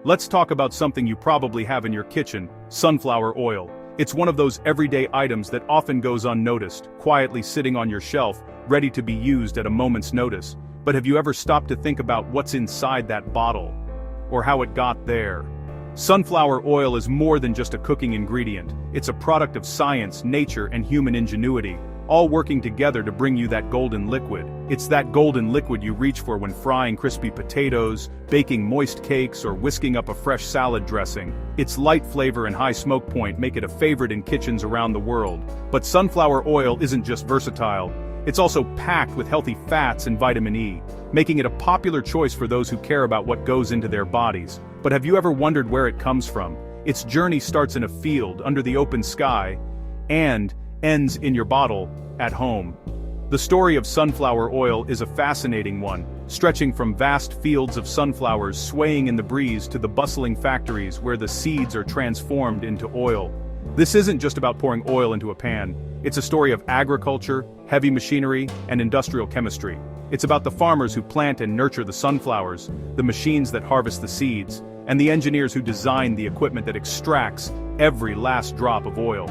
Let's talk about something you probably have in your kitchen: sunflower oil. It's one of those everyday items that often goes unnoticed, quietly sitting on your shelf, ready to be used at a moment's notice. But have you ever stopped to think about what's inside that bottle? Or how it got there? Sunflower oil is more than just a cooking ingredient. It's a product of science, nature, and human ingenuity, all working together to bring you that golden liquid. It's that golden liquid you reach for when frying crispy potatoes, baking moist cakes, or whisking up a fresh salad dressing. Its light flavor and high smoke point make it a favorite in kitchens around the world. But sunflower oil isn't just versatile. It's also packed with healthy fats and vitamin E, making it a popular choice for those who care about what goes into their bodies. But have you ever wondered where it comes from? Its journey starts in a field, under the open sky, and ends in your bottle, at home. The story of sunflower oil is a fascinating one, stretching from vast fields of sunflowers swaying in the breeze to the bustling factories where the seeds are transformed into oil. This isn't just about pouring oil into a pan. It's a story of agriculture, heavy machinery, and industrial chemistry. It's about the farmers who plant and nurture the sunflowers, the machines that harvest the seeds, and the engineers who design the equipment that extracts every last drop of oil.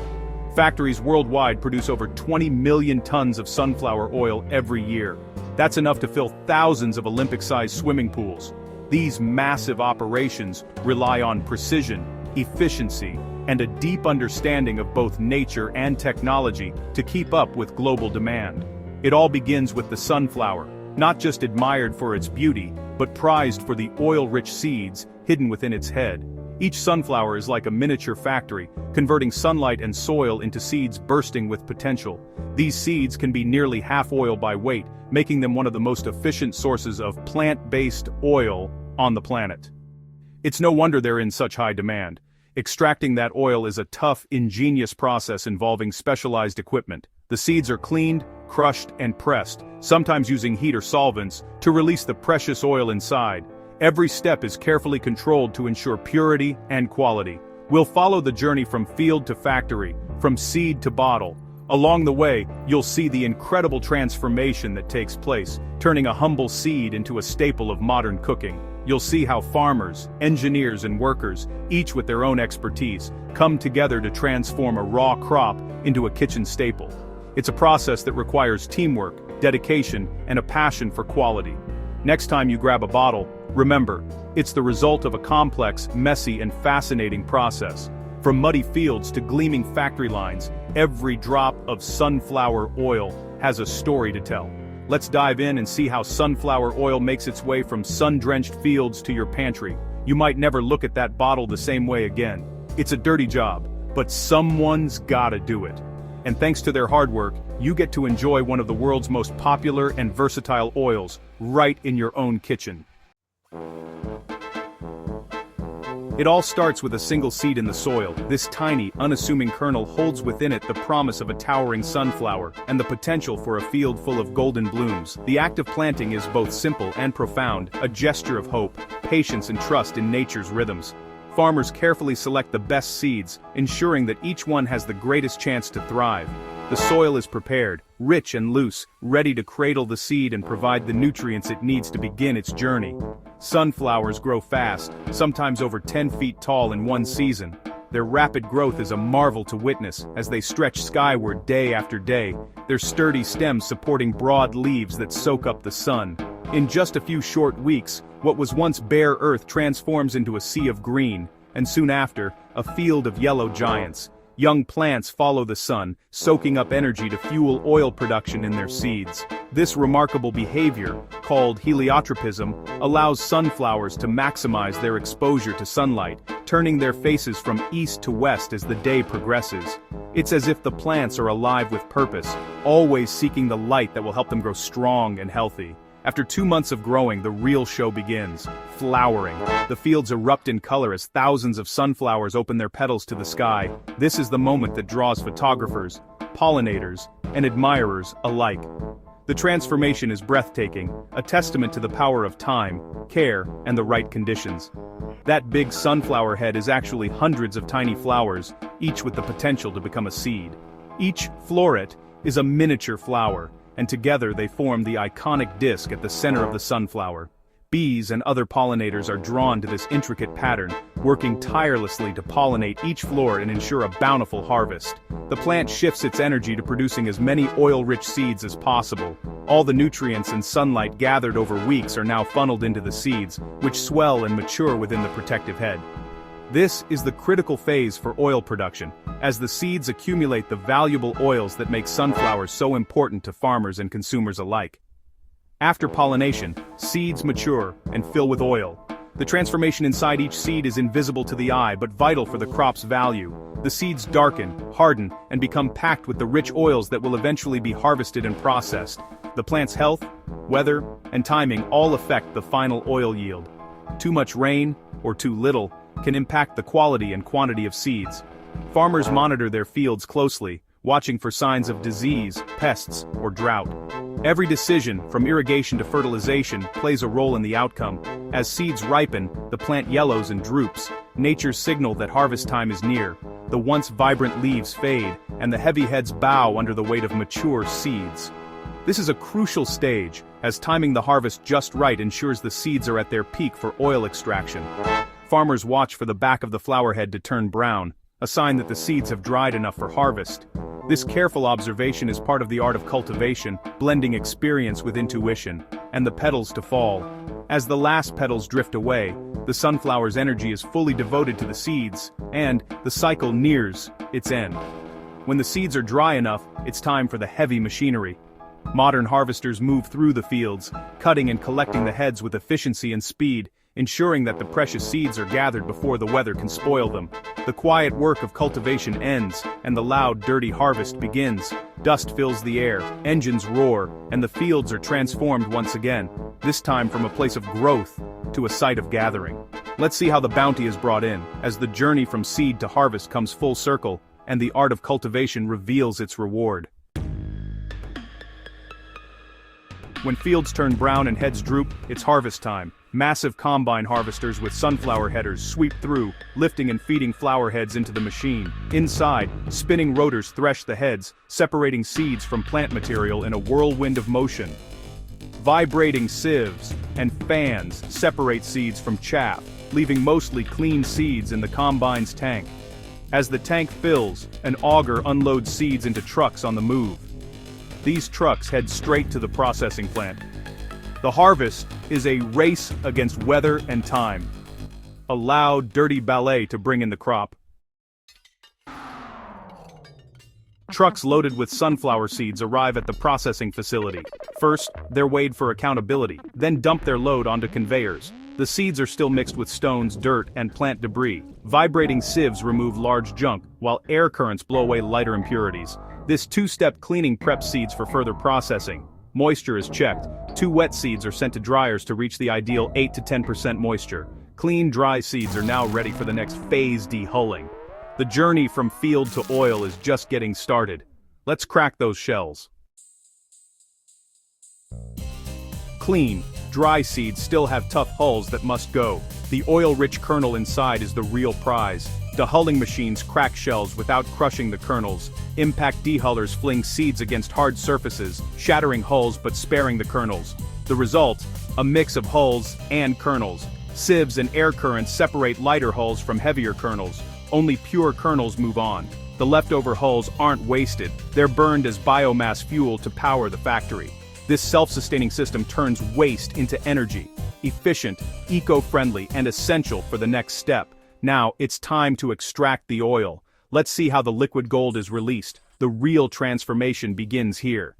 Factories worldwide produce over 20 million tons of sunflower oil every year. That's enough to fill thousands of Olympic-sized swimming pools. These massive operations rely on precision, efficiency, and a deep understanding of both nature and technology to keep up with global demand. It all begins with the sunflower, not just admired for its beauty, but prized for the oil-rich seeds hidden within its head. Each sunflower is like a miniature factory, converting sunlight and soil into seeds bursting with potential. These seeds can be nearly half oil by weight, making them one of the most efficient sources of plant-based oil on the planet. It's no wonder they're in such high demand. Extracting that oil is a tough, ingenious process involving specialized equipment. The seeds are cleaned, crushed, and pressed, sometimes using heat or solvents, to release the precious oil inside. Every step is carefully controlled to ensure purity and quality. We'll follow the journey from field to factory, from seed to bottle. Along the way, you'll see the incredible transformation that takes place, turning a humble seed into a staple of modern cooking. You'll see how farmers, engineers, and workers, each with their own expertise, come together to transform a raw crop into a kitchen staple. It's a process that requires teamwork, dedication, and a passion for quality. Next time you grab a bottle, remember, it's the result of a complex, messy, and fascinating process. From muddy fields to gleaming factory lines, every drop of sunflower oil has a story to tell. Let's dive in and see how sunflower oil makes its way from sun-drenched fields to your pantry. You might never look at that bottle the same way again. It's a dirty job, but someone's gotta do it. And thanks to their hard work, you get to enjoy one of the world's most popular and versatile oils, right in your own kitchen. It all starts with a single seed in the soil. This tiny, unassuming kernel holds within it the promise of a towering sunflower, and the potential for a field full of golden blooms. The act of planting is both simple and profound, a gesture of hope, patience, and trust in nature's rhythms. Farmers carefully select the best seeds, ensuring that each one has the greatest chance to thrive. The soil is prepared, rich and loose, ready to cradle the seed and provide the nutrients it needs to begin its journey. Sunflowers grow fast, sometimes over 10 feet tall in one season. Their rapid growth is a marvel to witness as they stretch skyward day after day, their sturdy stems supporting broad leaves that soak up the sun. In just a few short weeks, what was once bare earth transforms into a sea of green, and soon after, a field of yellow giants. Young plants follow the sun, soaking up energy to fuel oil production in their seeds. This remarkable behavior, called heliotropism, allows sunflowers to maximize their exposure to sunlight, turning their faces from east to west as the day progresses. It's as if the plants are alive with purpose, always seeking the light that will help them grow strong and healthy. After 2 months of growing, the real show begins: flowering. The fields erupt in color as thousands of sunflowers open their petals to the sky. This is the moment that draws photographers, pollinators, and admirers alike. The transformation is breathtaking, a testament to the power of time, care, and the right conditions. That big sunflower head is actually hundreds of tiny flowers, each with the potential to become a seed. Each floret is a miniature flower, and together they form the iconic disc at the center of the sunflower. Bees and other pollinators are drawn to this intricate pattern, working tirelessly to pollinate each floor and ensure a bountiful harvest. The plant shifts its energy to producing as many oil-rich seeds as possible. All the nutrients and sunlight gathered over weeks are now funneled into the seeds, which swell and mature within the protective head. This is the critical phase for oil production, as the seeds accumulate the valuable oils that make sunflowers so important to farmers and consumers alike. After pollination, seeds mature and fill with oil. The transformation inside each seed is invisible to the eye but vital for the crop's value. The seeds darken, harden, and become packed with the rich oils that will eventually be harvested and processed. The plant's health, weather, and timing all affect the final oil yield. Too much rain, or too little, can impact the quality and quantity of seeds. Farmers monitor their fields closely, watching for signs of disease, pests, or drought. Every decision, from irrigation to fertilization, plays a role in the outcome. As seeds ripen, the plant yellows and droops, nature's signal that harvest time is near. The once vibrant leaves fade, and the heavy heads bow under the weight of mature seeds. This is a crucial stage, as timing the harvest just right ensures the seeds are at their peak for oil extraction. Farmers watch for the back of the flower head to turn brown, a sign that the seeds have dried enough for harvest. This careful observation is part of the art of cultivation, blending experience with intuition, and the petals to fall. As the last petals drift away, the sunflower's energy is fully devoted to the seeds, and the cycle nears its end. When the seeds are dry enough, it's time for the heavy machinery. Modern harvesters move through the fields, cutting and collecting the heads with efficiency and speed, ensuring that the precious seeds are gathered before the weather can spoil them. The quiet work of cultivation ends, and the loud, dirty harvest begins. Dust fills the air, engines roar, and the fields are transformed once again, this time from a place of growth to a site of gathering. Let's see how the bounty is brought in, as the journey from seed to harvest comes full circle, and the art of cultivation reveals its reward. When fields turn brown and heads droop, it's harvest time. Massive combine harvesters with sunflower headers sweep through, lifting and feeding flower heads into the machine. Inside, spinning rotors thresh the heads, separating seeds from plant material in a whirlwind of motion. Vibrating sieves and fans separate seeds from chaff, leaving mostly clean seeds in the combine's tank. As the tank fills, an auger unloads seeds into trucks on the move. These trucks head straight to the processing plant. The harvest is a race against weather and time. A loud, dirty ballet to bring in the crop. Trucks loaded with sunflower seeds arrive at the processing facility. First, they're weighed for accountability, then dump their load onto conveyors. The seeds are still mixed with stones, dirt, and plant debris. Vibrating sieves remove large junk, while air currents blow away lighter impurities. This two-step cleaning preps seeds for further processing. Moisture is checked. Too wet seeds are sent to dryers to reach the ideal 8 to 10% moisture. Clean, dry seeds are now ready for the next phase, dehulling. The journey from field to oil is just getting started. Let's crack those shells. Clean, dry seeds still have tough hulls that must go. The oil-rich kernel inside is the real prize. Dehulling machines crack shells without crushing the kernels. Impact dehullers fling seeds against hard surfaces, shattering hulls but sparing the kernels. The result? A mix of hulls and kernels. Sieves and air currents separate lighter hulls from heavier kernels. Only pure kernels move on. The leftover hulls aren't wasted, they're burned as biomass fuel to power the factory. This self-sustaining system turns waste into energy. Efficient, eco-friendly, and essential for the next step. Now, it's time to extract the oil. Let's see how the liquid gold is released. The real transformation begins here.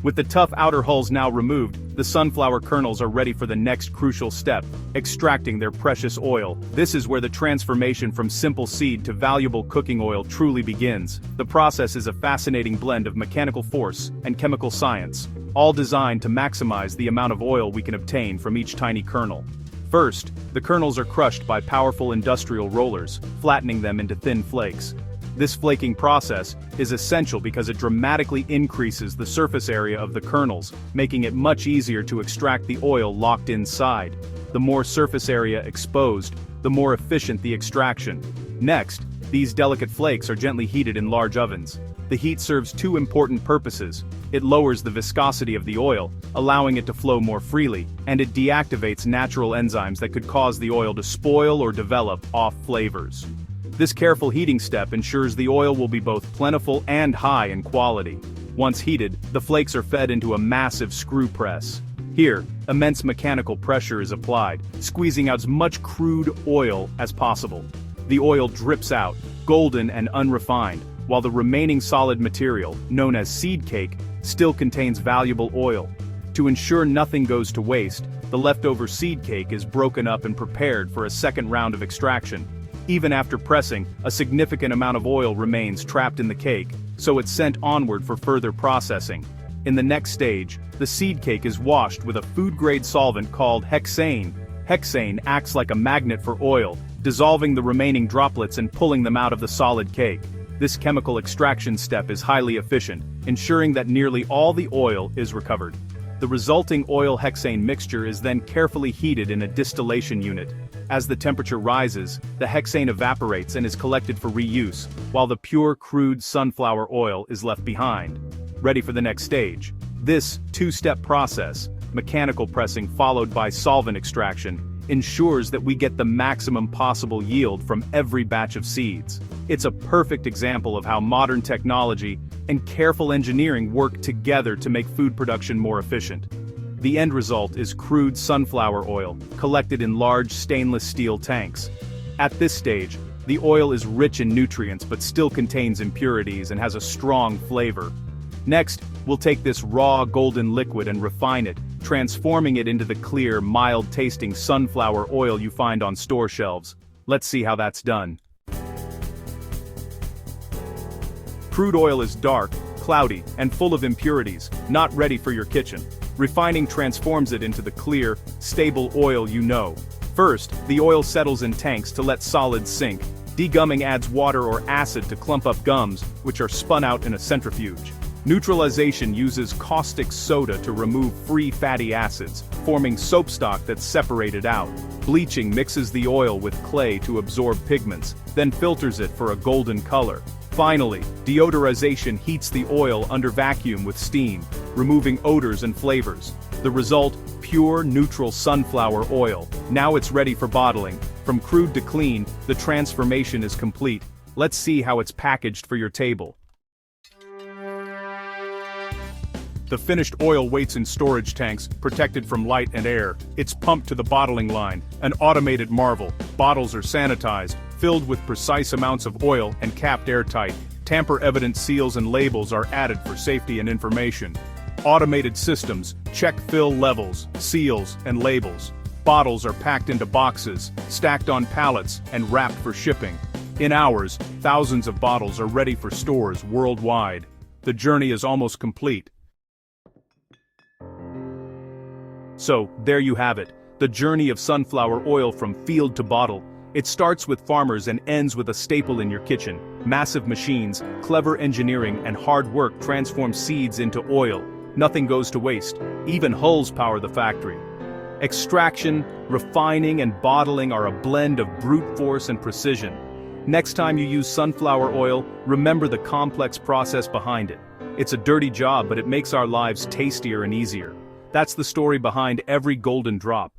With the tough outer hulls now removed, the sunflower kernels are ready for the next crucial step, extracting their precious oil. This is where the transformation from simple seed to valuable cooking oil truly begins. The process is a fascinating blend of mechanical force and chemical science, all designed to maximize the amount of oil we can obtain from each tiny kernel. First, the kernels are crushed by powerful industrial rollers, flattening them into thin flakes. This flaking process is essential because it dramatically increases the surface area of the kernels, making it much easier to extract the oil locked inside. The more surface area exposed, the more efficient the extraction. Next, these delicate flakes are gently heated in large ovens. The heat serves two important purposes: It lowers the viscosity of the oil, allowing it to flow more freely, and it deactivates natural enzymes that could cause the oil to spoil or develop off flavors. This careful heating step ensures the oil will be both plentiful and high in quality. Once heated, the flakes are fed into a massive screw press. Here, immense mechanical pressure is applied, squeezing out as much crude oil as possible. The oil drips out, golden and unrefined, while the remaining solid material, known as seed cake, still contains valuable oil. To ensure nothing goes to waste, the leftover seed cake is broken up and prepared for a second round of extraction. Even after pressing, a significant amount of oil remains trapped in the cake, so it's sent onward for further processing. In the next stage, the seed cake is washed with a food-grade solvent called hexane. Hexane acts like a magnet for oil, dissolving the remaining droplets and pulling them out of the solid cake. This chemical extraction step is highly efficient, ensuring that nearly all the oil is recovered. The resulting oil-hexane mixture is then carefully heated in a distillation unit. As the temperature rises, the hexane evaporates and is collected for reuse, while the pure crude sunflower oil is left behind, ready for the next stage. This two-step process, mechanical pressing followed by solvent extraction, ensures that we get the maximum possible yield from every batch of seeds. It's a perfect example of how modern technology and careful engineering work together to make food production more efficient. The end result is crude sunflower oil, collected in large stainless steel tanks. At this stage, the oil is rich in nutrients but still contains impurities and has a strong flavor. Next, we'll take this raw golden liquid and refine it, transforming it into the clear, mild-tasting sunflower oil you find on store shelves. Let's see how that's done. Crude oil is dark, cloudy, and full of impurities, not ready for your kitchen. Refining transforms it into the clear, stable oil you know. First, the oil settles in tanks to let solids sink. Degumming adds water or acid to clump up gums, which are spun out in a centrifuge. Neutralization uses caustic soda to remove free fatty acids, forming soap stock that's separated out. Bleaching mixes the oil with clay to absorb pigments, then filters it for a golden color. Finally, deodorization heats the oil under vacuum with steam, removing odors and flavors. The result, pure, neutral sunflower oil. Now it's ready for bottling. From crude to clean, the transformation is complete. Let's see how it's packaged for your table. The finished oil waits in storage tanks, protected from light and air. It's pumped to the bottling line, an automated marvel. Bottles are sanitized, filled with precise amounts of oil and capped airtight. Tamper-evident seals and labels are added for safety and information. Automated systems check fill levels, seals, and labels. Bottles are packed into boxes, stacked on pallets, and wrapped for shipping. In hours, thousands of bottles are ready for stores worldwide. The journey is almost complete. So, there you have it, the journey of sunflower oil from field to bottle. It starts with farmers and ends with a staple in your kitchen. Massive machines, clever engineering, and hard work transform seeds into oil. Nothing goes to waste. Even hulls power the factory. Extraction, refining, and bottling are a blend of brute force and precision. Next time you use sunflower oil, remember the complex process behind it. It's a dirty job, but it makes our lives tastier and easier. That's the story behind every golden drop.